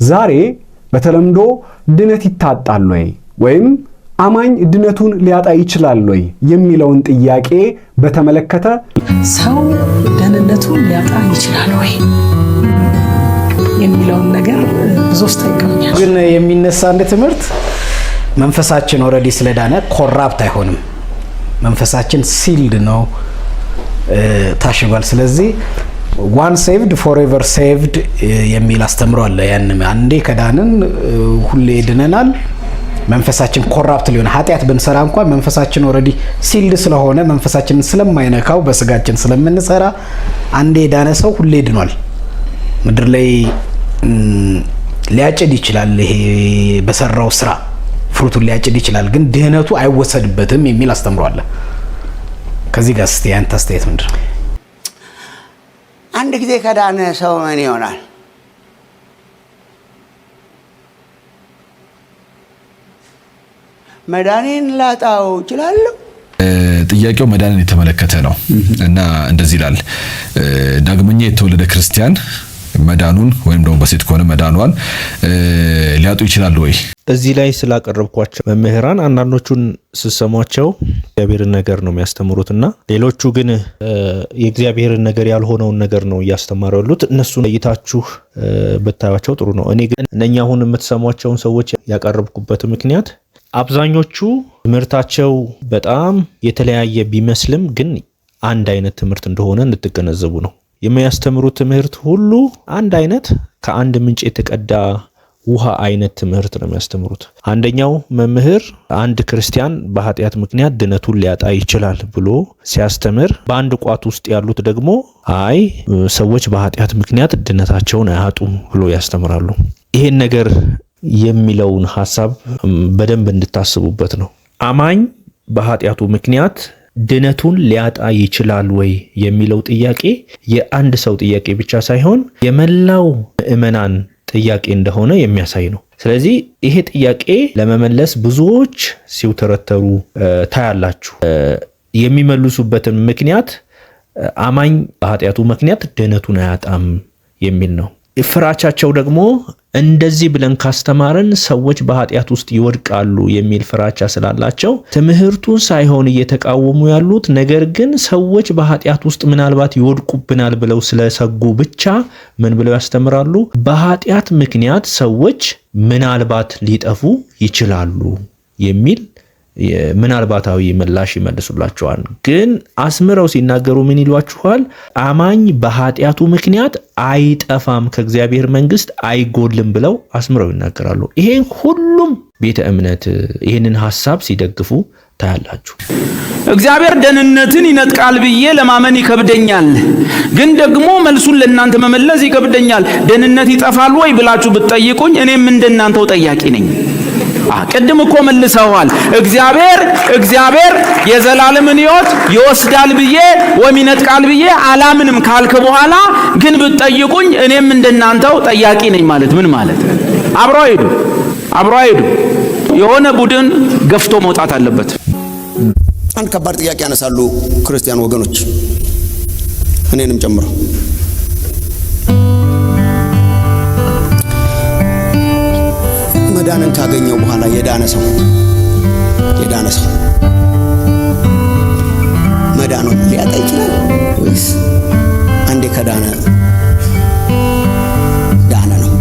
ዛሬ በተለምዶ ድነት ይታጣል ወይም አማኝ ድነቱን ሊያጣ ይችላል ወይ የሚለውን ጥያቄ በተመለከተ ሰው ደህንነቱን ሊያጣ ይችላል ወይ የሚለውን ነገር ብዙዎች ተቀምጠዋል። ግን የሚነሳ እንደ ትምህርት መንፈሳችን ኦሬዲ ስለዳነ ኮራፕት አይሆንም። መንፈሳችን ሲልድ ነው፣ ታሽጓል። ስለዚህ ዋን ሴቭድ ፎሬቨር ሴቭድ የሚል አስተምሮ አለ። ያን አንዴ ከዳንን ሁሌ ድነናል። መንፈሳችን ኮራፕት ሊሆን ኃጢአት ብንሰራ እንኳን መንፈሳችን ኦሬዲ ሲልድ ስለሆነ መንፈሳችንን ስለማይነካው በስጋችን ስለምንሰራ አንዴ የዳነ ሰው ሁሌ ድኗል። ምድር ላይ ሊያጭድ ይችላል፣ ይሄ በሰራው ስራ ፍሩቱን ሊያጭድ ይችላል፣ ግን ድህነቱ አይወሰድበትም የሚል አስተምሮ አለ። ከዚህ ጋር እስቲ አንተ አስተያየት ምንድን ነው? አንድ ጊዜ ከዳነ ሰው ምን ይሆናል? መዳኔን ላጣው እችላለሁ? ጥያቄው መዳንን የተመለከተ ነው እና እንደዚህ ይላል። ዳግመኛ የተወለደ ክርስቲያን መዳኑን ወይም ደግሞ በሴት ከሆነ መዳኗን ሊያጡ ይችላል ወይ? እዚህ ላይ ስላቀረብኳቸው መምህራን አንዳንዶቹን ስሰሟቸው የእግዚአብሔርን ነገር ነው የሚያስተምሩትና ሌሎቹ ግን የእግዚአብሔርን ነገር ያልሆነውን ነገር ነው እያስተማሩ ያሉት። እነሱን ለይታችሁ ብታዩቸው ጥሩ ነው። እኔ ግን እነኛ አሁን የምትሰሟቸውን ሰዎች ያቀረብኩበት ምክንያት አብዛኞቹ ትምህርታቸው በጣም የተለያየ ቢመስልም ግን አንድ አይነት ትምህርት እንደሆነ እንድትገነዘቡ ነው። የሚያስተምሩት ትምህርት ሁሉ አንድ አይነት ከአንድ ምንጭ የተቀዳ ውሃ አይነት ትምህርት ነው የሚያስተምሩት። አንደኛው መምህር አንድ ክርስቲያን በኃጢአት ምክንያት ድነቱን ሊያጣ ይችላል ብሎ ሲያስተምር፣ በአንድ ቋት ውስጥ ያሉት ደግሞ አይ ሰዎች በኃጢአት ምክንያት ድነታቸውን አያጡም ብሎ ያስተምራሉ። ይሄን ነገር የሚለውን ሐሳብ በደንብ እንድታስቡበት ነው። አማኝ በኃጢአቱ ምክንያት ድነቱን ሊያጣ ይችላል ወይ የሚለው ጥያቄ የአንድ ሰው ጥያቄ ብቻ ሳይሆን የመላው ምእመናን ጥያቄ እንደሆነ የሚያሳይ ነው። ስለዚህ ይሄ ጥያቄ ለመመለስ ብዙዎች ሲውተረተሩ ታያላችሁ። የሚመልሱበትን ምክንያት አማኝ በኃጢአቱ ምክንያት ድነቱን አያጣም የሚል ነው። ፍራቻቸው ደግሞ እንደዚህ ብለን ካስተማረን ሰዎች በኃጢአት ውስጥ ይወድቃሉ የሚል ፍራቻ ስላላቸው ትምህርቱን ሳይሆን እየተቃወሙ ያሉት ነገር ግን ሰዎች በኃጢአት ውስጥ ምናልባት ይወድቁብናል ብለው ስለሰጉ ብቻ ምን ብለው ያስተምራሉ? በኃጢአት ምክንያት ሰዎች ምናልባት ሊጠፉ ይችላሉ የሚል ምናልባታዊ ምላሽ ይመልሱላቸዋል። ግን አስምረው ሲናገሩ ምን ይሏችኋል? አማኝ በኃጢአቱ ምክንያት አይጠፋም፣ ከእግዚአብሔር መንግስት አይጎልም ብለው አስምረው ይናገራሉ። ይሄን ሁሉም ቤተ እምነት ይሄንን ሐሳብ ሲደግፉ ታያላችሁ። እግዚአብሔር ደህንነትን ይነጥቃል ብዬ ለማመን ይከብደኛል፣ ግን ደግሞ መልሱን ለእናንተ መመለስ ይከብደኛል። ደህንነት ይጠፋል ወይ ብላችሁ ብትጠይቁኝ እኔም እንደናንተው ጠያቂ ነኝ። ቅድም እኮ መልሰዋል። እግዚአብሔር የዘላለምን ሕይወት ይወስዳል ብዬ ወይም ይነጥቃል ብዬ አላምንም ካልክ በኋላ ግን ብትጠይቁኝ እኔም እንደናንተው ጠያቂ ነኝ ማለት ምን ማለት? አብሮ አይሄዱ። የሆነ ቡድን ገፍቶ መውጣት አለበት። አንድ ከባድ ጥያቄ ያነሳሉ ክርስቲያን ወገኖች እኔንም ጨምሮ። መዳንን ካገኘው በኋላ የዳነ ሰው መዳኑን ሊያጣ ይችላል ወይስ አንዴ ከዳነ ዳነ ነው?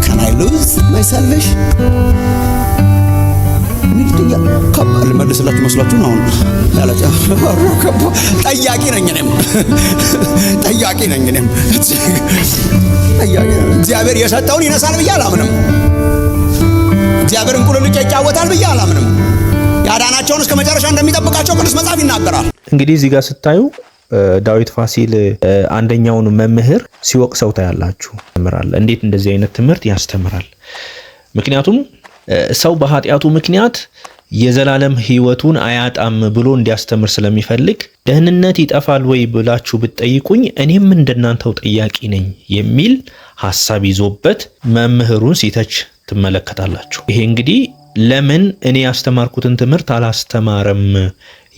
Can I lose my salvation? ልመልስላችሁ መስላችሁ ነው? ጠያቂ ነኝ እኔም። እግዚአብሔር የሰጠውን ይነሳል ብዬ አላምንም። እግዚአብሔር እንቁልልጭ ይጫወታል ብዬ አላምንም። ያዳናቸውን እስከ መጨረሻ እንደሚጠብቃቸው ቅዱስ መጽሐፍ ይናገራል። እንግዲህ እዚህ ጋር ስታዩ ዳዊት ፋሲል አንደኛውን መምህር ሲወቅሰው ታያላችሁ። እንዴት እንደዚህ አይነት ትምህርት ያስተምራል? ምክንያቱም ሰው በኃጢአቱ ምክንያት የዘላለም ሕይወቱን አያጣም ብሎ እንዲያስተምር ስለሚፈልግ ደህንነት ይጠፋል ወይ ብላችሁ ብትጠይቁኝ እኔም እንደናንተው ጠያቂ ነኝ የሚል ሐሳብ ይዞበት መምህሩን ሲተች ትመለከታላችሁ። ይሄ እንግዲህ ለምን እኔ ያስተማርኩትን ትምህርት አላስተማረም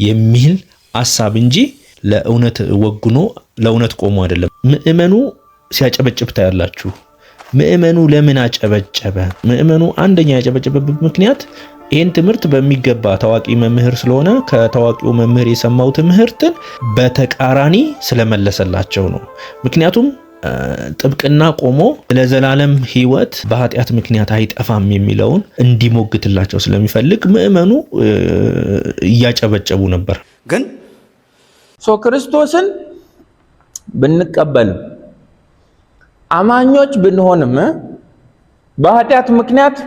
የሚል ሐሳብ እንጂ ለእውነት ወግኖ ለእውነት ቆሞ አይደለም። ምእመኑ ሲያጨበጭብ ታያላችሁ። ምእመኑ ለምን አጨበጨበ? ምእመኑ አንደኛ ያጨበጨበበት ምክንያት ይህን ትምህርት በሚገባ ታዋቂ መምህር ስለሆነ ከታዋቂው መምህር የሰማው ትምህርትን በተቃራኒ ስለመለሰላቸው ነው። ምክንያቱም ጥብቅና ቆሞ ለዘላለም ሕይወት በኃጢአት ምክንያት አይጠፋም የሚለውን እንዲሞግትላቸው ስለሚፈልግ ምእመኑ እያጨበጨቡ ነበር። ግን ክርስቶስን ብንቀበልም አማኞች ብንሆንም በኃጢአት ምክንያት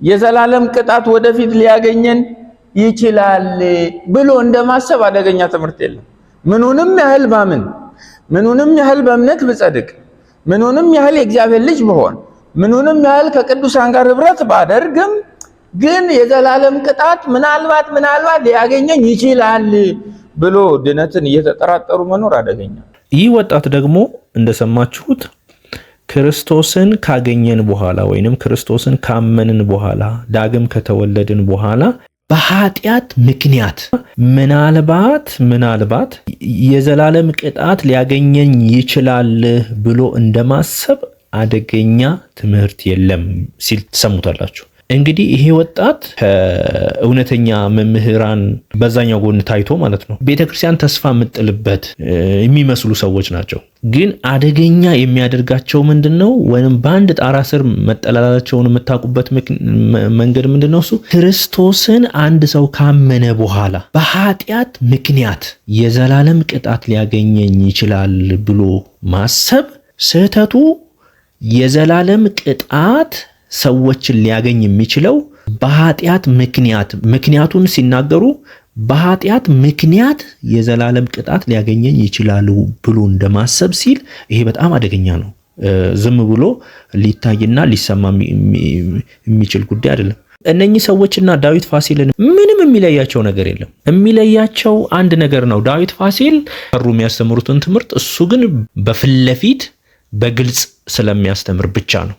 የዘላለም ቅጣት ወደፊት ሊያገኘን ይችላል ብሎ እንደማሰብ አደገኛ ትምህርት የለም። ምኑንም ያህል ማምን፣ ምኑንም ያህል በእምነት ብጸድቅ፣ ምኑንም ያህል የእግዚአብሔር ልጅ ብሆን፣ ምኑንም ያህል ከቅዱሳን ጋር ህብረት ባደርግም ግን የዘላለም ቅጣት ምናልባት ሊያገኘኝ ይችላል ብሎ ድነትን እየተጠራጠሩ መኖር አደገኛ። ይህ ወጣት ደግሞ እንደሰማችሁት ክርስቶስን ካገኘን በኋላ ወይንም ክርስቶስን ካመንን በኋላ ዳግም ከተወለድን በኋላ በኃጢአት ምክንያት ምናልባት የዘላለም ቅጣት ሊያገኘኝ ይችላል ብሎ እንደማሰብ አደገኛ ትምህርት የለም ሲል ትሰሙታላችሁ። እንግዲህ ይሄ ወጣት ከእውነተኛ መምህራን በዛኛው ጎን ታይቶ ማለት ነው ቤተክርስቲያን ተስፋ የምጥልበት የሚመስሉ ሰዎች ናቸው። ግን አደገኛ የሚያደርጋቸው ምንድነው? ወይንም በአንድ ጣራ ስር መጠላላቸውን የምታውቁበት መንገድ ምንድነው? እሱ ክርስቶስን አንድ ሰው ካመነ በኋላ በኃጢአት ምክንያት የዘላለም ቅጣት ሊያገኘኝ ይችላል ብሎ ማሰብ ስህተቱ የዘላለም ቅጣት ሰዎችን ሊያገኝ የሚችለው በኃጢአት ምክንያቱን ሲናገሩ በኃጢአት ምክንያት የዘላለም ቅጣት ሊያገኘኝ ይችላል ብሎ እንደማሰብ ሲል ይሄ በጣም አደገኛ ነው። ዝም ብሎ ሊታይና ሊሰማ የሚችል ጉዳይ አይደለም። እነኚህ ሰዎችና ዳዊት ፋሲልን ምንም የሚለያቸው ነገር የለም። የሚለያቸው አንድ ነገር ነው። ዳዊት ፋሲል የሚያስተምሩትን ትምህርት እሱ ግን በፊት ለፊት በግልጽ ስለሚያስተምር ብቻ ነው።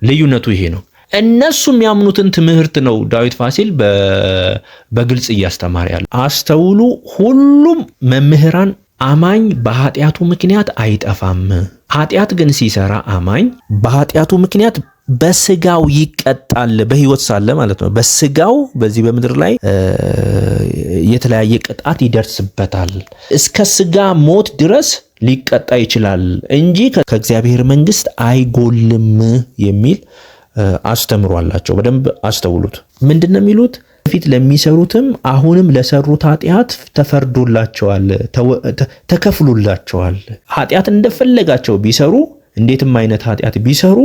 ልዩነቱ ይሄ ነው። እነሱ የሚያምኑትን ትምህርት ነው ዳዊት ፋሲል በግልጽ እያስተማረ ያለ። አስተውሉ። ሁሉም መምህራን አማኝ በኃጢአቱ ምክንያት አይጠፋም። ኃጢአት ግን ሲሰራ አማኝ በኃጢአቱ ምክንያት በስጋው ይቀጣል። በህይወት ሳለ ማለት ነው። በስጋው በዚህ በምድር ላይ የተለያየ ቅጣት ይደርስበታል። እስከ ስጋ ሞት ድረስ ሊቀጣ ይችላል እንጂ ከእግዚአብሔር መንግስት አይጎልም የሚል አስተምሮ አላቸው። በደንብ አስተውሉት። ምንድነው የሚሉት? በፊት ለሚሰሩትም አሁንም ለሰሩት ኃጢአት ተፈርዶላቸዋል፣ ተከፍሎላቸዋል። ኃጢአት እንደፈለጋቸው ቢሰሩ፣ እንዴትም አይነት ኃጢአት ቢሰሩ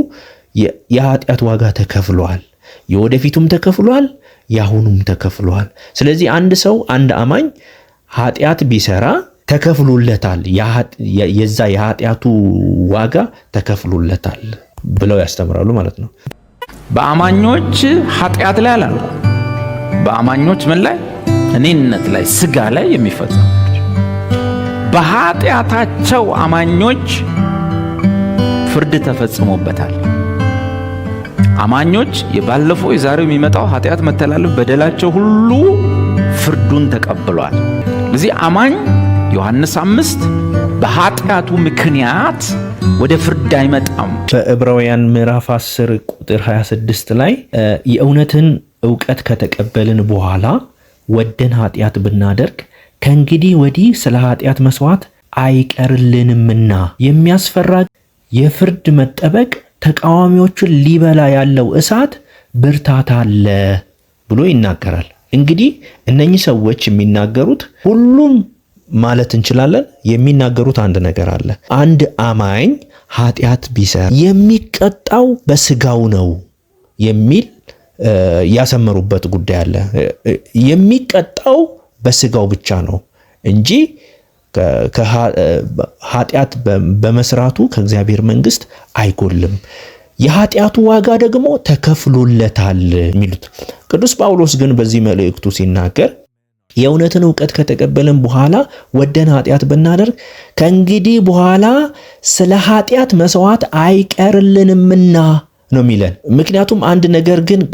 የኃጢአት ዋጋ ተከፍሏል። የወደፊቱም ተከፍሏል፣ ያሁኑም ተከፍሏል። ስለዚህ አንድ አማኝ ኃጢአት ቢሰራ ተከፍሎለታል፣ የዛ የኃጢአቱ ዋጋ ተከፍሎለታል ብለው ያስተምራሉ ማለት ነው። በአማኞች ኃጢአት ላይ አላልኩ። በአማኞች ምን ላይ? እኔነት ላይ፣ ስጋ ላይ የሚፈጸሙ በኃጢአታቸው አማኞች ፍርድ ተፈጽሞበታል። አማኞች የባለፈው የዛሬው የሚመጣው ኃጢአት፣ መተላለፍ፣ በደላቸው ሁሉ ፍርዱን ተቀብሏል። ስለዚህ አማኝ ዮሐንስ 5 በኃጢአቱ ምክንያት ወደ ፍርድ አይመጣም። በዕብራውያን ምዕራፍ 10 ቁጥር 26 ላይ የእውነትን ዕውቀት ከተቀበልን በኋላ ወደን ኃጢአት ብናደርግ ከእንግዲህ ወዲህ ስለ ኃጢአት መስዋዕት አይቀርልንምና የሚያስፈራ የፍርድ መጠበቅ ተቃዋሚዎቹን ሊበላ ያለው እሳት ብርታት አለ ብሎ ይናገራል። እንግዲህ እነኚህ ሰዎች የሚናገሩት ሁሉም ማለት እንችላለን የሚናገሩት አንድ ነገር አለ። አንድ አማኝ ኃጢአት ቢሰራ የሚቀጣው በስጋው ነው የሚል ያሰመሩበት ጉዳይ አለ። የሚቀጣው በስጋው ብቻ ነው እንጂ ኃጢአት በመስራቱ ከእግዚአብሔር መንግስት አይጎልም። የኃጢአቱ ዋጋ ደግሞ ተከፍሎለታል የሚሉት ቅዱስ ጳውሎስ ግን በዚህ መልእክቱ ሲናገር የእውነትን ዕውቀት ከተቀበልን በኋላ ወደን ኃጢአት ብናደርግ ከእንግዲህ በኋላ ስለ ኃጢአት መስዋዕት አይቀርልንምና ነው የሚለን። ምክንያቱም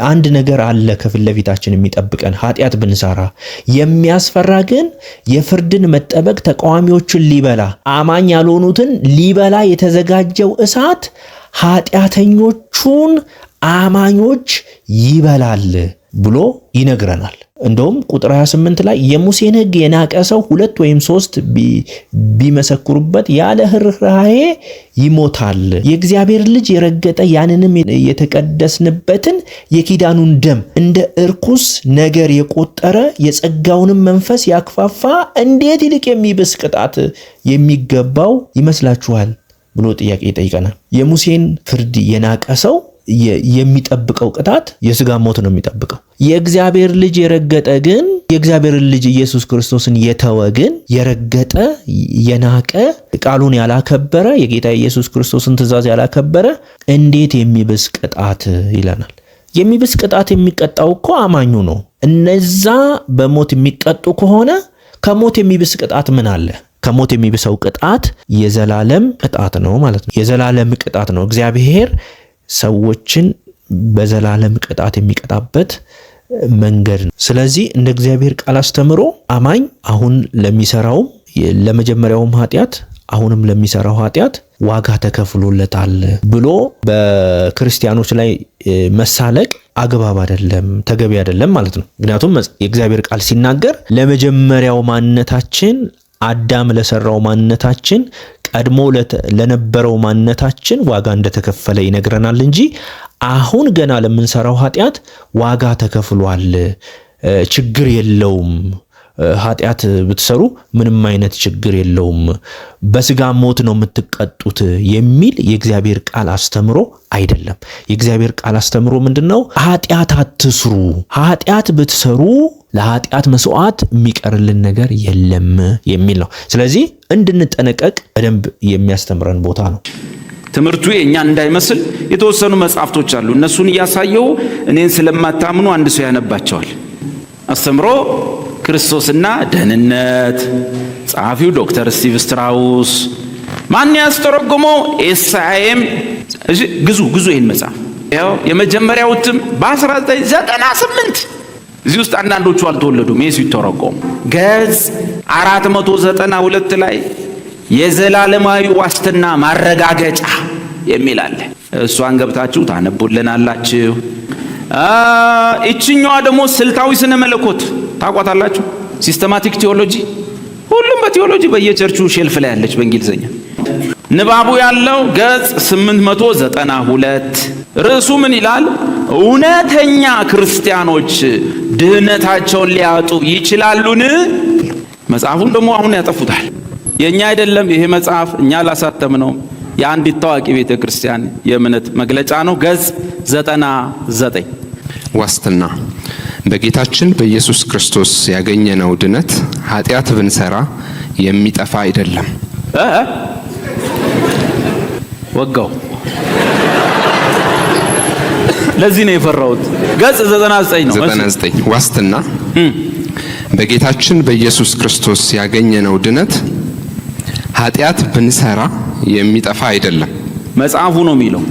አንድ ነገር አለ ከፊት ለፊታችን የሚጠብቀን ኃጢአት ብንሰራ። የሚያስፈራ ግን የፍርድን መጠበቅ ተቃዋሚዎችን ሊበላ አማኝ ያልሆኑትን ሊበላ የተዘጋጀው እሳት ኃጢአተኞቹን አማኞች ይበላል ብሎ ይነግረናል። እንደውም ቁጥር 28 ላይ የሙሴን ሕግ የናቀ ሰው 2 ወይም 3 ቢመሰክሩበት ያለ ርኅራኄ ይሞታል። የእግዚአብሔር ልጅ የረገጠ ያንንም የተቀደስንበትን የኪዳኑን ደም እንደ እርኩስ ነገር የቆጠረ የጸጋውንም መንፈስ ያክፋፋ እንዴት ይልቅ የሚብስ ቅጣት የሚገባው ይመስላችኋል ብሎ ጥያቄ ይጠይቀናል። የሙሴን ፍርድ የናቀ ሰው የሚጠብቀው ቅጣት የሥጋ ሞት ነው የሚጠብቀው። የእግዚአብሔር ልጅ የረገጠ ግን የእግዚአብሔር ልጅ ኢየሱስ ክርስቶስን የተወ ግን የረገጠ የናቀ ቃሉን ያላከበረ የጌታ ኢየሱስ ክርስቶስን ትእዛዝ ያላከበረ እንዴት የሚብስ ቅጣት ይለናል። የሚብስ ቅጣት የሚቀጣው እኮ አማኙ ነው። እነዛ በሞት የሚቀጡ ከሆነ ከሞት የሚብስ ቅጣት ምን አለ? ከሞት የሚብሰው ቅጣት የዘላለም ቅጣት ነው ማለት ነው። የዘላለም ቅጣት ነው። እግዚአብሔር ሰዎችን በዘላለም ቅጣት የሚቀጣበት መንገድ ነው። ስለዚህ እንደ እግዚአብሔር ቃል አስተምሮ አማኝ አሁን ለሚሰራውም ለመጀመሪያውም ኃጢአት አሁንም ለሚሰራው ኃጢአት ዋጋ ተከፍሎለታል ብሎ በክርስቲያኖች ላይ መሳለቅ አግባብ አይደለም፣ ተገቢ አይደለም ማለት ነው። ምክንያቱም የእግዚአብሔር ቃል ሲናገር ለመጀመሪያው ማንነታችን አዳም ለሰራው ማንነታችን ቀድሞ ለነበረው ማንነታችን ዋጋ እንደተከፈለ ይነግረናል እንጂ አሁን ገና ለምንሰራው ኃጢአት ዋጋ ተከፍሏል፣ ችግር የለውም፣ ኃጢአት ብትሰሩ ምንም አይነት ችግር የለውም፣ በስጋ ሞት ነው የምትቀጡት የሚል የእግዚአብሔር ቃል አስተምሮ አይደለም። የእግዚአብሔር ቃል አስተምሮ ምንድነው? ኃጢአት አትስሩ፣ ኃጢአት ብትሰሩ ለኃጢአት መስዋዕት የሚቀርልን ነገር የለም የሚል ነው። ስለዚህ እንድንጠነቀቅ በደንብ የሚያስተምረን ቦታ ነው። ትምህርቱ የእኛን እንዳይመስል የተወሰኑ መጽሐፍቶች አሉ። እነሱን እያሳየው እኔን ስለማታምኑ አንድ ሰው ያነባቸዋል። አስተምሮ ክርስቶስና ደህንነት፣ ጸሐፊው ዶክተር ስቲቭ ስትራውስ። ማን ያስተረጎመው? ኤስአይኤም። ግዙ ይህን መጽሐፍ። ያው የመጀመሪያው እትም በ1998 እዚህ ውስጥ አንዳንዶቹ አልተወለዱም። ይሄ ሲተረጎም ገጽ 492 ላይ የዘላለማዊ ዋስትና ማረጋገጫ የሚል አለ። እሷን ገብታችሁ ታነቡልናላችሁ። እቺኛዋ ደግሞ ስልታዊ ስነ መለኮት ታቋታላችሁ። ሲስተማቲክ ቲዮሎጂ፣ ሁሉም በቲዮሎጂ በየቸርቹ ሼልፍ ላይ ያለች በእንግሊዝኛ። ንባቡ ያለው ገጽ 892። ርዕሱ ምን ይላል? እውነተኛ ክርስቲያኖች ድህነታቸውን ሊያጡ ይችላሉን? መጽሐፉን ደግሞ አሁን ያጠፉታል። የኛ አይደለም ይሄ መጽሐፍ፣ እኛ ላሳተምነው የአንዲት ታዋቂ ቤተ ክርስቲያን የእምነት መግለጫ ነው። ገጽ 99። ዋስትና በጌታችን በኢየሱስ ክርስቶስ ያገኘነው ድነት ኃጢአት ብንሰራ የሚጠፋ አይደለም። ወጋው። ለዚህ ነው የፈራሁት። ገጽ 99 ነው። 99 ዋስትና በጌታችን በኢየሱስ ክርስቶስ ያገኘነው ድነት ኃጢአት ብንሰራ የሚጠፋ አይደለም። መጽሐፉ ነው የሚለው።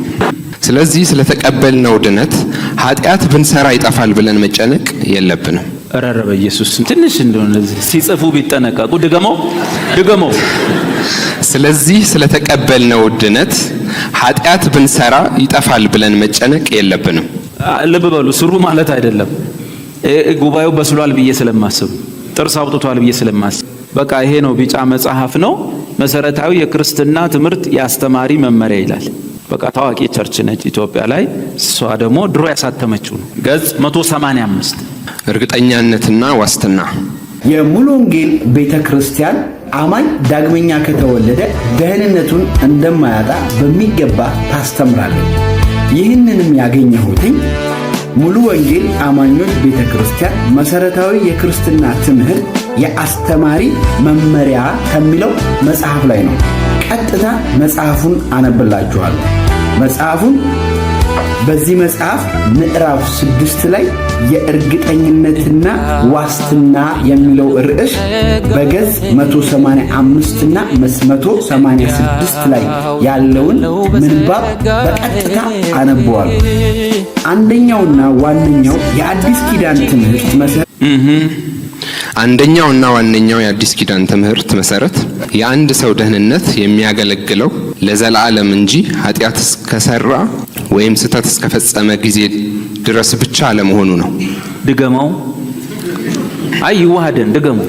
ስለዚህ ስለተቀበልነው ድነት ኃጢአት ብንሰራ ይጠፋል ብለን መጨነቅ የለብንም። ረረ በኢየሱስ ትንሽ እንደሆነ ሲጽፉ ቢጠነቀቁ። ድገመው። ስለዚህ ስለተቀበልነው ድነት ኃጢአት ብንሰራ ይጠፋል ብለን መጨነቅ የለብንም። ልብ በሉ፣ ስሩ ማለት አይደለም። ጉባኤው በስሏል ብዬ ስለማስብ፣ ጥርስ አውጥቷል ብዬ ስለማስብ፣ በቃ ይሄ ነው ቢጫ መጽሐፍ ነው መሰረታዊ የክርስትና ትምህርት የአስተማሪ መመሪያ ይላል። በቃ ታዋቂ ቸርች ነች ኢትዮጵያ ላይ። እሷ ደግሞ ድሮ ያሳተመችው ነው። ገጽ 185 እርግጠኛነትና ዋስትና የሙሉ ወንጌል ቤተ ክርስቲያን አማኝ ዳግመኛ ከተወለደ ደህንነቱን እንደማያጣ በሚገባ ታስተምራለች። ይህንንም ያገኘሁትኝ ሙሉ ወንጌል አማኞች ቤተ ክርስቲያን መሰረታዊ የክርስትና ትምህርት የአስተማሪ መመሪያ ከሚለው መጽሐፍ ላይ ነው። ቀጥታ መጽሐፉን አነብላችኋለሁ። መጽሐፉን በዚህ መጽሐፍ ምዕራፍ 6 ላይ የእርግጠኝነትና ዋስትና የሚለው ርዕስ በገጽ 185 እና 186 ላይ ያለውን ምንባብ በቀጥታ አነበዋለሁ። አንደኛውና ዋነኛው የአዲስ ኪዳን ትምህርት መሰረት አንደኛውና ዋነኛው የአዲስ ኪዳን ትምህርት መሰረት የአንድ ሰው ደህንነት የሚያገለግለው ለዘላለም እንጂ ኃጢአት እስከሰራ ወይም ስህተት እስከፈጸመ ጊዜ ድረስ ብቻ አለመሆኑ ነው። ድገመው። አይ ይዋሃደን ድገመው።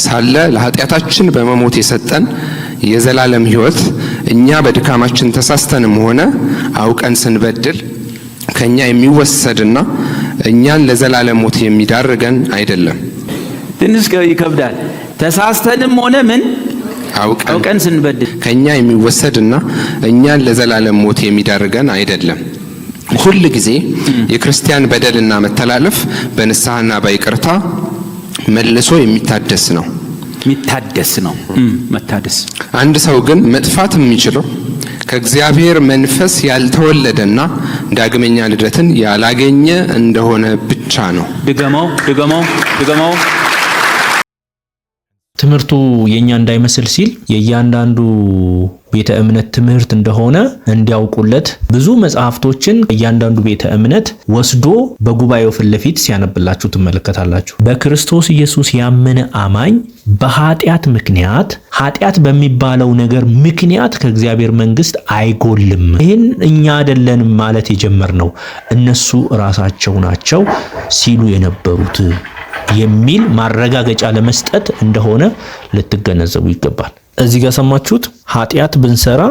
ሳለ ለኃጢአታችን በመሞት የሰጠን የዘላለም ሕይወት እኛ በድካማችን ተሳስተንም ሆነ አውቀን ስንበድል ከኛ የሚወሰድና እኛን ለዘላለም ሞት የሚዳርገን አይደለም። ትንሽ ይከብዳል። ተሳስተንም ሆነ ምን አውቀን ስንበድል ከኛ የሚወሰድና እኛን ለዘላለም ሞት የሚዳርገን አይደለም። ሁል ጊዜ የክርስቲያን በደልና መተላለፍ በንስሐና በይቅርታ መልሶ የሚታደስ ነው። መታደስ። አንድ ሰው ግን መጥፋት የሚችለው ከእግዚአብሔር መንፈስ ያልተወለደና ዳግመኛ ልደትን ያላገኘ እንደሆነ ብቻ ነው። ድገመው። ትምህርቱ የኛ እንዳይመስል ሲል የእያንዳንዱ ቤተ እምነት ትምህርት እንደሆነ እንዲያውቁለት ብዙ መጽሐፍቶችን እያንዳንዱ ቤተ እምነት ወስዶ በጉባኤው ፊት ለፊት ሲያነብላችሁ ትመለከታላችሁ። በክርስቶስ ኢየሱስ ያመነ አማኝ በኃጢአት ምክንያት ኃጢአት በሚባለው ነገር ምክንያት ከእግዚአብሔር መንግስት አይጎልም። ይህን እኛ አይደለንም ማለት የጀመርነው እነሱ ራሳቸው ናቸው ሲሉ የነበሩት የሚል ማረጋገጫ ለመስጠት እንደሆነ ልትገነዘቡ ይገባል። እዚህ ጋር ሰማችሁት። ኃጢአት ብንሰራ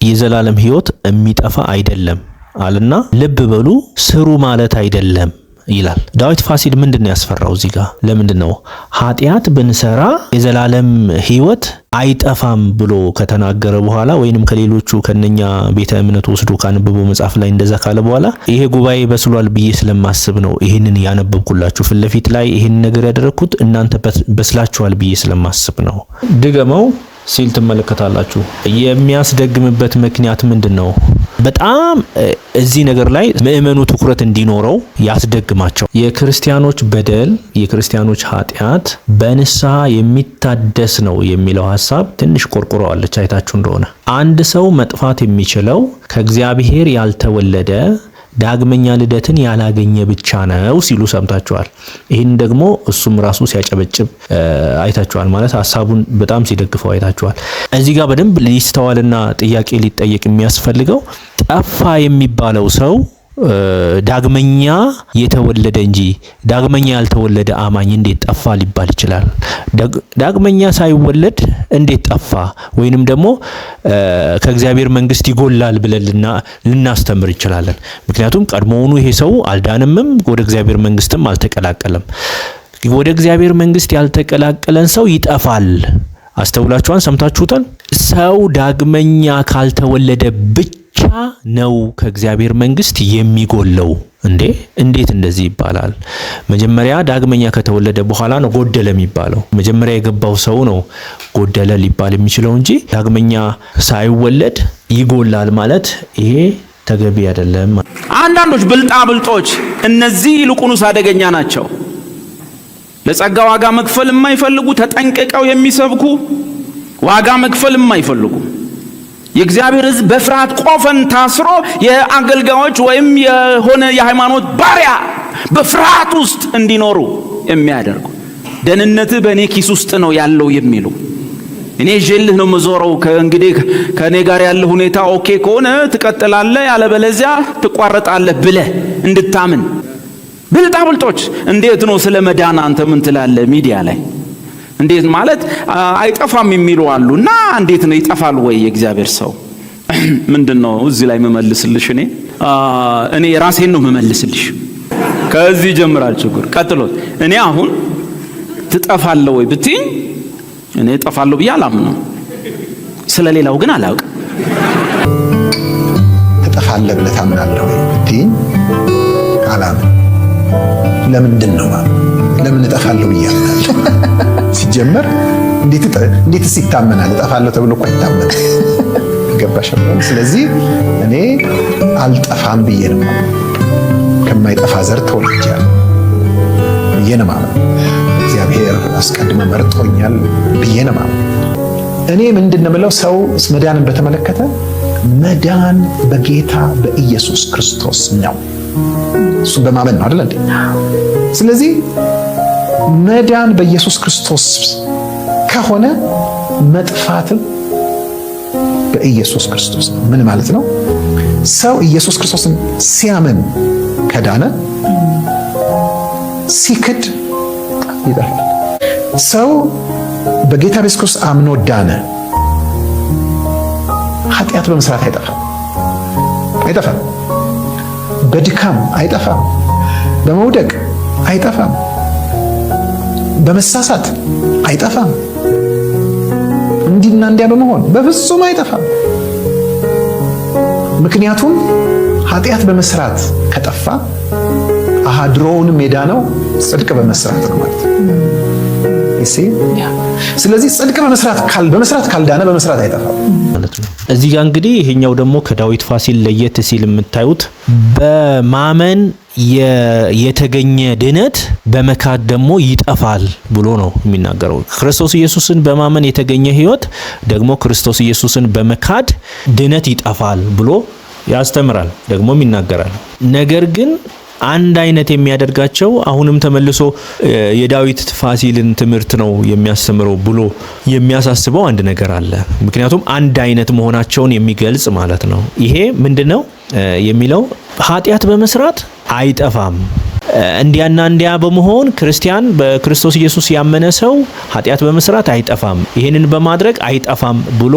የዘላለም ሕይወት የሚጠፋ አይደለም አለና ልብ በሉ ስሩ ማለት አይደለም ይላል። ዳዊት ፋሲል ምንድነው ያስፈራው እዚህ ጋር? ለምንድነው ኃጢአት ብንሰራ የዘላለም ሕይወት አይጠፋም ብሎ ከተናገረ በኋላ ወይንም ከሌሎቹ ከነኛ ቤተ እምነት ወስዶ ካነበበው መጽሐፍ ላይ እንደዛ ካለ በኋላ ይሄ ጉባኤ በስሏል ብዬ ስለማስብ ነው ይሄንን ያነበብኩላችሁ። ፊት ለፊት ላይ ይሄን ነገር ያደረኩት እናንተ በስላችኋል ብዬ ስለማስብ ነው። ድገመው ሲል ትመለከታላችሁ። የሚያስደግምበት ምክንያት ምንድነው? በጣም እዚህ ነገር ላይ ምእመኑ ትኩረት እንዲኖረው ያስደግማቸው። የክርስቲያኖች በደል፣ የክርስቲያኖች ኃጢአት በንስሐ የሚታደስ ነው የሚለው ሐሳብ ትንሽ ቆርቆረዋለች። አይታችሁ እንደሆነ አንድ ሰው መጥፋት የሚችለው ከእግዚአብሔር ያልተወለደ ዳግመኛ ልደትን ያላገኘ ብቻ ነው ሲሉ ሰምታችኋል። ይህን ደግሞ እሱም ራሱ ሲያጨበጭብ አይታችኋል። ማለት ሐሳቡን በጣም ሲደግፈው አይታችኋል። እዚህ ጋር በደንብ ሊስተዋልና ጥያቄ ሊጠየቅ የሚያስፈልገው ጠፋ የሚባለው ሰው ዳግመኛ የተወለደ እንጂ ዳግመኛ ያልተወለደ አማኝ እንዴት ጠፋ ሊባል ይችላል? ዳግመኛ ሳይወለድ እንዴት ጠፋ? ወይንም ደግሞ ከእግዚአብሔር መንግስት ይጎላል ብለን ልናስተምር እንችላለን። ምክንያቱም ቀድሞውኑ ይሄ ሰው አልዳንምም፣ ወደ እግዚአብሔር መንግስትም አልተቀላቀለም። ወደ እግዚአብሔር መንግስት ያልተቀላቀለን ሰው ይጠፋል። አስተውላችኋን? ሰምታችሁታል? ሰው ዳግመኛ ካልተወለደ ብቻ ነው ከእግዚአብሔር መንግስት የሚጎለው። እንዴት እንደዚህ ይባላል? መጀመሪያ ዳግመኛ ከተወለደ በኋላ ነው ጎደለ የሚባለው። መጀመሪያ የገባው ሰው ነው ጎደለ ሊባል የሚችለው እንጂ ዳግመኛ ሳይወለድ ይጎላል ማለት ይሄ ተገቢ አይደለም። አንዳንዶች ብልጦች እነዚህ ይልቁንስ አደገኛ ናቸው። ለጸጋ ዋጋ መክፈል የማይፈልጉ ተጠንቅቀው የሚሰብኩ ዋጋ መክፈል የማይፈልጉ የእግዚአብሔር ሕዝብ በፍርሃት ቆፈን ታስሮ የአገልጋዮች ወይም የሆነ የሃይማኖት ባሪያ በፍርሃት ውስጥ እንዲኖሩ የሚያደርጉ ደህንነትህ በእኔ ኪስ ውስጥ ነው ያለው የሚሉ እኔ ጀልህ ነው መዞረው ከእንግዲህ ከኔ ጋር ያለ ሁኔታ ኦኬ ከሆነ ትቀጥላለህ፣ ያለበለዚያ ትቋረጣለህ ብለህ እንድታምን ብልጦች። እንዴት ነው ስለ መዳን አንተ ምን ትላለህ ሚዲያ ላይ? እንዴት ማለት አይጠፋም የሚሉ አሉና እንዴት ነው ይጠፋል ወይ የእግዚአብሔር ሰው? ምንድነው እዚህ ላይ መመልስልሽ? እኔ ራሴን ነው መመልስልሽ። ከዚህ ጀምራችሁ ቀጥሎ እኔ አሁን ትጠፋለህ ወይ ብትይ እኔ እጠፋለሁ ብዬ አላምንም። ስለሌላው ግን አላውቅም። ትጠፋለህ ብለህ ታምናለህ ወይ ብትይ አላምንም። ለምንድን ነው ለምን እጠፋለሁ ብዬ አምናለሁ? ሲጀመር እንዴትስ ይታመናል? እጠፋለሁ ተብሎ እኮ አይታመን። ገባሽ? ስለዚህ እኔ አልጠፋም ብዬ ነው ከማይጠፋ ዘር ተወልጃለሁ ብዬ ነው የማምነው። እግዚአብሔር አስቀድሞ መርጦኛል ብዬ ነው የማምነው። እኔ ምንድን ነው የምለው ሰው መዳንን በተመለከተ መዳን በጌታ በኢየሱስ ክርስቶስ ነው። እሱ በማመን ነው አይደል እንዴ? ስለዚህ መዳን በኢየሱስ ክርስቶስ ከሆነ መጥፋትም በኢየሱስ ክርስቶስ ነው። ምን ማለት ነው? ሰው ኢየሱስ ክርስቶስን ሲያምን ከዳነ፣ ሲክድ ይጠፋል። ሰው በጌታ ኢየሱስ ክርስቶስ አምኖ ዳነ፣ ኃጢአት በመስራት አይጠፋም። በድካም አይጠፋም። በመውደቅ አይጠፋም። በመሳሳት አይጠፋም። እንዲና እንዲያ በመሆን በፍጹም አይጠፋም። ምክንያቱም ኃጢአት በመስራት ከጠፋ ድሮውንም የዳነው ጽድቅ በመስራት ነው ማለት ነው። ስለዚህ ጽድቅ በመስራት ካልዳነ በመስራት አይጠፋም ማለት ነው። እዚህ ጋር እንግዲህ ይሄኛው ደግሞ ከዳዊት ፋሲል ለየት ሲል የምታዩት በማመን የተገኘ ድነት በመካድ ደግሞ ይጠፋል ብሎ ነው የሚናገረው። ክርስቶስ ኢየሱስን በማመን የተገኘ ሕይወት ደግሞ ክርስቶስ ኢየሱስን በመካድ ድነት ይጠፋል ብሎ ያስተምራል፣ ደግሞም ይናገራል። ነገር ግን አንድ አይነት የሚያደርጋቸው አሁንም ተመልሶ የዳዊት ፋሲልን ትምህርት ነው የሚያስተምረው ብሎ የሚያሳስበው አንድ ነገር አለ። ምክንያቱም አንድ አይነት መሆናቸውን የሚገልጽ ማለት ነው። ይሄ ምንድነው የሚለው? ኃጢአት በመስራት አይጠፋም። እንዲያና እንዲያ በመሆን ክርስቲያን በክርስቶስ ኢየሱስ ያመነ ሰው ኃጢአት በመስራት አይጠፋም፣ ይሄንን በማድረግ አይጠፋም ብሎ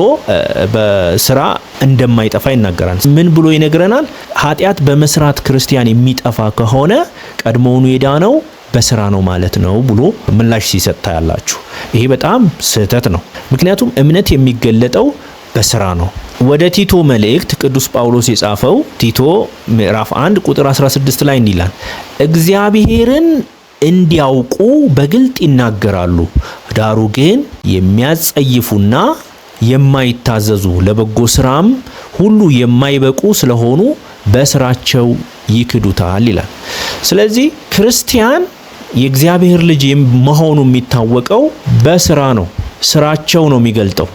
በስራ እንደማይጠፋ ይናገራል። ምን ብሎ ይነግረናል? ኃጢአት በመስራት ክርስቲያን የሚጠፋ ከሆነ ቀድሞውኑ የዳነው በስራ ነው ማለት ነው ብሎ ምላሽ ሲሰጥ ታያላችሁ። ይሄ በጣም ስህተት ነው። ምክንያቱም እምነት የሚገለጠው በስራ ነው። ወደ ቲቶ መልእክት ቅዱስ ጳውሎስ የጻፈው ቲቶ ምዕራፍ 1 ቁጥር 16 ላይ እንዲህ ይላል፣ እግዚአብሔርን እንዲያውቁ በግልጥ ይናገራሉ፣ ዳሩ ግን የሚያጸይፉና የማይታዘዙ ለበጎ ስራም ሁሉ የማይበቁ ስለሆኑ በስራቸው ይክዱታል ይላል። ስለዚህ ክርስቲያን የእግዚአብሔር ልጅ መሆኑ የሚታወቀው በስራ ነው። ስራቸው ነው የሚገልጠው።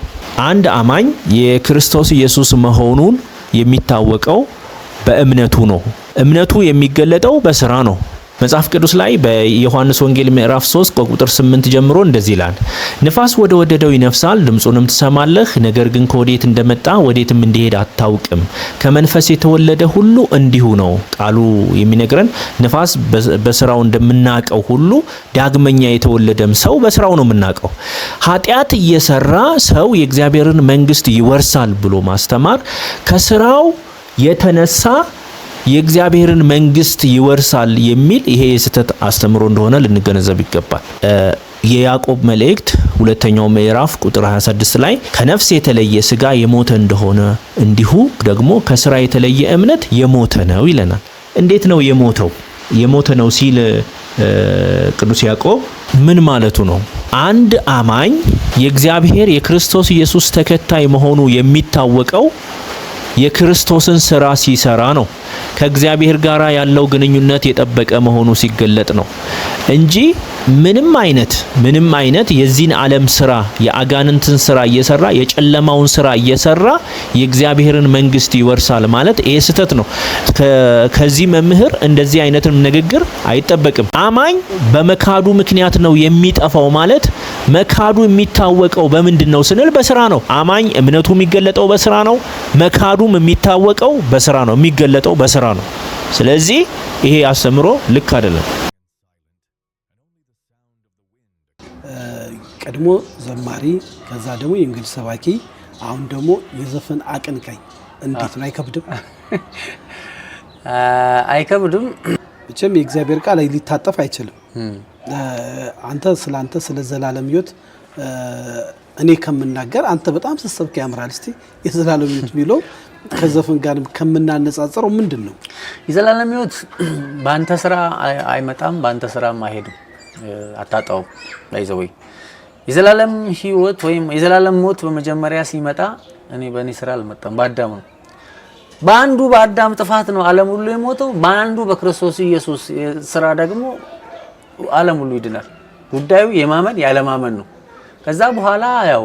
አንድ አማኝ የክርስቶስ ኢየሱስ መሆኑን የሚታወቀው በእምነቱ ነው። እምነቱ የሚገለጠው በስራ ነው። መጽሐፍ ቅዱስ ላይ በዮሐንስ ወንጌል ምዕራፍ 3 ቁጥር 8 ጀምሮ እንደዚህ ይላል፣ ንፋስ ወደ ወደደው ይነፍሳል፣ ድምፁንም ትሰማለህ፣ ነገር ግን ከወዴት እንደመጣ ወዴትም እንዲሄድ አታውቅም። ከመንፈስ የተወለደ ሁሉ እንዲሁ ነው። ቃሉ የሚነግረን ንፋስ በስራው እንደምናቀው ሁሉ ዳግመኛ የተወለደም ሰው በስራው ነው የምናቀው። ኃጢአት እየሰራ ሰው የእግዚአብሔርን መንግስት ይወርሳል ብሎ ማስተማር ከስራው የተነሳ የእግዚአብሔርን መንግስት ይወርሳል የሚል ይሄ የስተት አስተምሮ እንደሆነ ልንገነዘብ ይገባል። የያዕቆብ መልእክት ሁለተኛው ምዕራፍ ቁጥር 26 ላይ ከነፍስ የተለየ ስጋ የሞተ እንደሆነ እንዲሁ ደግሞ ከስራ የተለየ እምነት የሞተ ነው ይለናል። እንዴት ነው የሞተው? የሞተ ነው ሲል ቅዱስ ያዕቆብ ምን ማለቱ ነው? አንድ አማኝ የእግዚአብሔር የክርስቶስ ኢየሱስ ተከታይ መሆኑ የሚታወቀው የክርስቶስን ስራ ሲሰራ ነው። ከእግዚአብሔር ጋር ያለው ግንኙነት የጠበቀ መሆኑ ሲገለጥ ነው እንጂ ምንም አይነት የዚህን ዓለም ስራ የአጋንንትን ስራ እየሰራ የጨለማውን ስራ እየሰራ የእግዚአብሔርን መንግስት ይወርሳል ማለት ይሄ ስህተት ነው። ከዚህ መምህር እንደዚህ አይነትን ንግግር አይጠበቅም። አማኝ በመካዱ ምክንያት ነው የሚጠፋው ማለት መካዱ የሚታወቀው በምንድን ነው ስንል በስራ ነው። አማኝ እምነቱ የሚገለጠው በስራ ነው። መካዱም የሚታወቀው በስራ ነው፣ የሚገለጠው በስራ ነው። ስለዚህ ይሄ አስተምሮ ልክ አይደለም። ቀድሞ ዘማሪ፣ ከዛ ደግሞ የእንግሊዝ ሰባኪ፣ አሁን ደግሞ የዘፈን አቀንቃኝ። እንዴት ነው? አይከብድም? አይከብድም። መቼም የእግዚአብሔር ቃል ሊታጠፍ አይችልም። አንተ ስለ ዘላለም ሕይወት እኔ ከምናገር አንተ በጣም ስትሰብክ ያምራል። እስቲ የዘላለም ሕይወት የሚለው ከዘፈን ጋር ከምናነጻጽረው ምንድን ነው? የዘላለም ሕይወት በአንተ ስራ አይመጣም፣ በአንተ ስራም አይሄድም፣ አታጣውም። ላይዘወይ የዘላለም ህይወት ወይም የዘላለም ሞት በመጀመሪያ ሲመጣ እኔ በእኔ ስራ አልመጣም፣ በአዳም ነው። በአንዱ በአዳም ጥፋት ነው ዓለም ሁሉ የሞተው። በአንዱ በክርስቶስ ኢየሱስ ስራ ደግሞ ዓለም ሁሉ ይድናል። ጉዳዩ የማመን ያለማመን ነው። ከዛ በኋላ ያው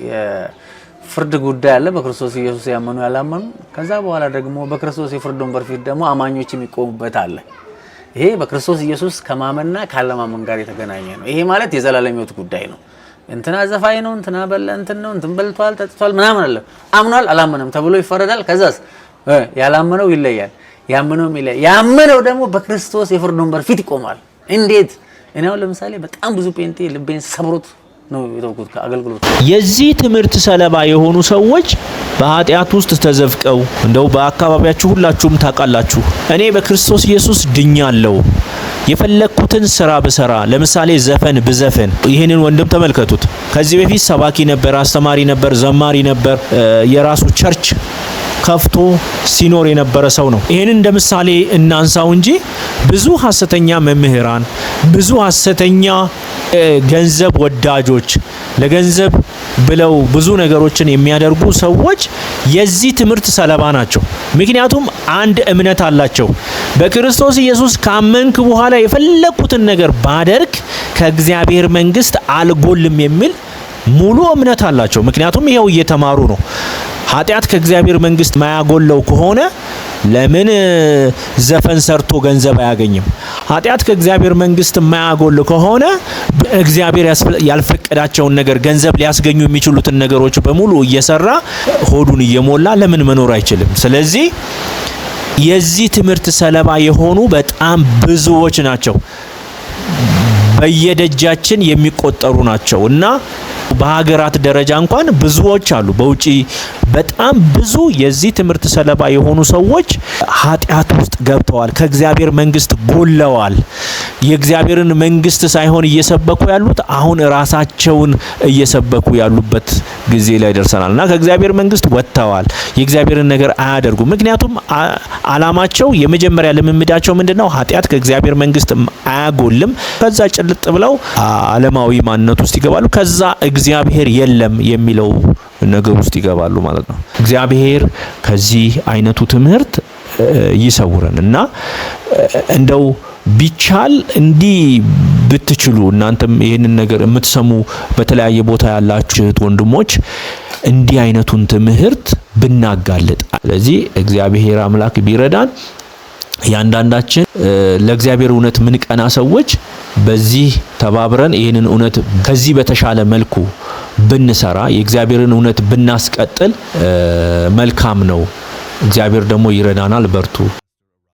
የፍርድ ጉዳይ አለ፣ በክርስቶስ ኢየሱስ ያመኑ ያላመኑ። ከዛ በኋላ ደግሞ በክርስቶስ የፍርድ ወንበር ፊት ደግሞ አማኞች የሚቆሙበት አለ። ይሄ በክርስቶስ ኢየሱስ ከማመንና ካለማመን ጋር የተገናኘ ነው። ይሄ ማለት የዘላለም ህይወት ጉዳይ ነው። እንትና ዘፋኝ ነው፣ እንትና በለ እንትን ነው፣ እንትን በልቷል፣ ጠጥቷል ምናምን አለ። አምኗል አላመነም ተብሎ ይፈረዳል። ከዛስ ያላመነው ይለያል፣ ያመነውም ይለያል። ያመነው ደግሞ በክርስቶስ የፍርድ ወንበር ፊት ይቆማል። እንዴት? እኔ አሁን ለምሳሌ በጣም ብዙ ጴንጤ ልቤን ሰብሮት ነው የተውኩት ከአገልግሎት። የዚህ ትምህርት ሰለባ የሆኑ ሰዎች በኃጢአት ውስጥ ተዘፍቀው እንደው በአካባቢያችሁ ሁላችሁም ታውቃላችሁ፣ እኔ በክርስቶስ ኢየሱስ ድኛለሁ፣ የፈለኩትን ስራ ብሰራ፣ ለምሳሌ ዘፈን ብዘፈን፣ ይህንን ወንድም ተመልከቱት። ከዚህ በፊት ሰባኪ ነበር፣ አስተማሪ ነበር፣ ዘማሪ ነበር፣ የራሱ ቸርች ከፍቶ ሲኖር የነበረ ሰው ነው። ይሄንን እንደ ምሳሌ እናንሳው እንጂ ብዙ ሐሰተኛ መምህራን፣ ብዙ ሐሰተኛ ገንዘብ ወዳጆች፣ ለገንዘብ ብለው ብዙ ነገሮችን የሚያደርጉ ሰዎች የዚህ ትምህርት ሰለባ ናቸው። ምክንያቱም አንድ እምነት አላቸው። በክርስቶስ ኢየሱስ ካመንክ በኋላ የፈለኩትን ነገር ባደርግ ከእግዚአብሔር መንግስት አልጎልም የሚል ሙሉ እምነት አላቸው። ምክንያቱም ይሄው እየተማሩ ነው። ኃጢአት ከእግዚአብሔር መንግስት ማያጎለው ከሆነ ለምን ዘፈን ሰርቶ ገንዘብ አያገኝም? ኃጢአት ከእግዚአብሔር መንግስት ማያጎል ከሆነ እግዚአብሔር ያልፈቀዳቸውን ነገር ገንዘብ ሊያስገኙ የሚችሉትን ነገሮች በሙሉ እየሰራ ሆዱን እየሞላ ለምን መኖር አይችልም? ስለዚህ የዚህ ትምህርት ሰለባ የሆኑ በጣም ብዙዎች ናቸው። በየደጃችን የሚቆጠሩ ናቸው እና በሀገራት ደረጃ እንኳን ብዙዎች አሉ። በውጪ በጣም ብዙ የዚህ ትምህርት ሰለባ የሆኑ ሰዎች ኃጢአት ውስጥ ገብተዋል፣ ከእግዚአብሔር መንግስት ጎለዋል። የእግዚአብሔርን መንግስት ሳይሆን እየሰበኩ ያሉት አሁን ራሳቸውን እየሰበኩ ያሉበት ጊዜ ላይ ደርሰናልና ከእግዚአብሔር መንግስት ወጥተዋል። የእግዚአብሔርን ነገር አያደርጉም። ምክንያቱም አላማቸው የመጀመሪያ ልምምዳቸው ምንድነው? ኃጢአት ከእግዚአብሔር መንግስት አያጎልም። ከዛ ጭልጥ ብለው ዓለማዊ ማንነት ውስጥ ይገባሉ። ከዛ እግዚአብሔር የለም የሚለው ነገር ውስጥ ይገባሉ ማለት ነው። እግዚአብሔር ከዚህ አይነቱ ትምህርት ይሰውረን እና እንደው ቢቻል እንዲህ ብትችሉ እናንተም ይሄንን ነገር የምትሰሙ በተለያየ ቦታ ያላችሁ እህት ወንድሞች እንዲህ አይነቱን ትምህርት ብናጋልጥ። ስለዚህ እግዚአብሔር አምላክ ቢረዳን ያንዳንዳችን ለእግዚአብሔር እውነት ምን ቀና ሰዎች በዚህ ተባብረን ይህንን እውነት ከዚህ በተሻለ መልኩ ብንሰራ የእግዚአብሔርን እውነት ብናስቀጥል መልካም ነው። እግዚአብሔር ደግሞ ይረዳናል። በርቱ።